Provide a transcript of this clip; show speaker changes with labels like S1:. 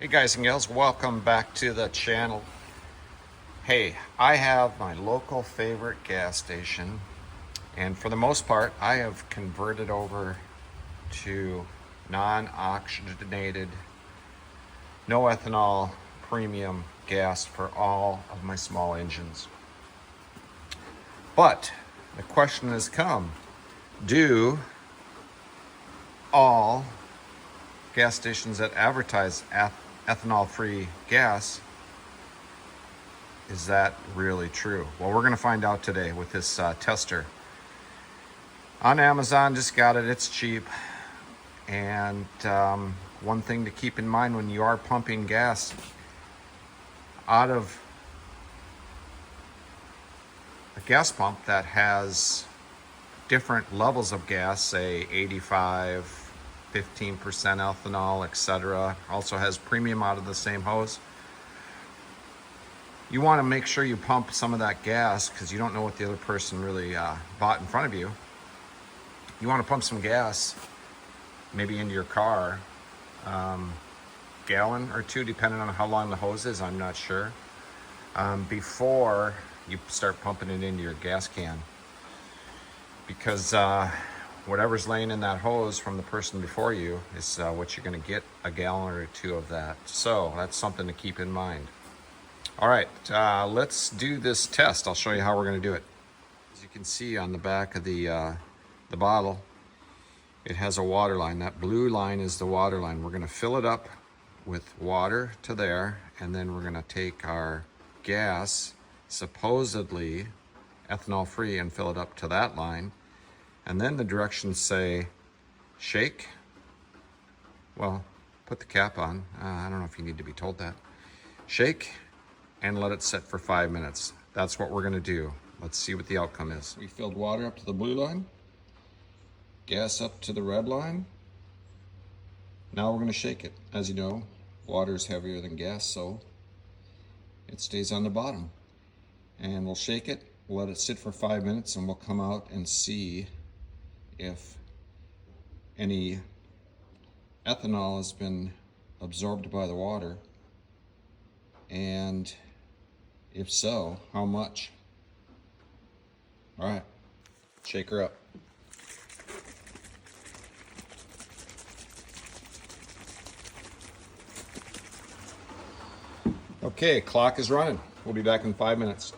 S1: Hey guys and gals, welcome back to the channel. Hey, I have my local favorite gas station, and for the most part I have converted over to non-oxygenated, no ethanol premium gas for all of my small engines. But the question has come, do all gas stations that advertise ethanol free gas, is that really true? Well, we're going to find out today with this tester on Amazon. Just got it, it's cheap. And one thing to keep in mind when you are pumping gas out of a gas pump that has different levels of gas, say 85, 15% ethanol, etc. Also has premium out of the same hose. You want to make sure you pump some of that gas because you don't know what the other person really bought in front of you. You want to pump some gas, maybe into your car, gallon or two, depending on how long the hose is, I'm not sure, before you start pumping it into your gas can. Because whatever's laying in that hose from the person before you is what you're going to get, a gallon or two of that. So that's something to keep in mind. All right, let's do this test. I'll show you how we're going to do it. As you can see on the back of the bottle, it has a water line. That blue line is the water line. We're going to fill it up with water to there, and then we're going to take our gas, supposedly ethanol free, and fill it up to that line. And then the directions say, shake. Well, put the cap on. I don't know if you need to be told that. Shake and let it sit for 5 minutes. That's what we're gonna do. Let's see what the outcome is. We filled water up to the blue line, gas up to the red line. Now we're gonna shake it. As you know, water is heavier than gas, so it stays on the bottom. And we'll shake it, we'll let it sit for 5 minutes, and we'll come out and see if any ethanol has been absorbed by the water, and if so, how much. All right, shake her up. Okay, clock is running. We'll be back in 5 minutes.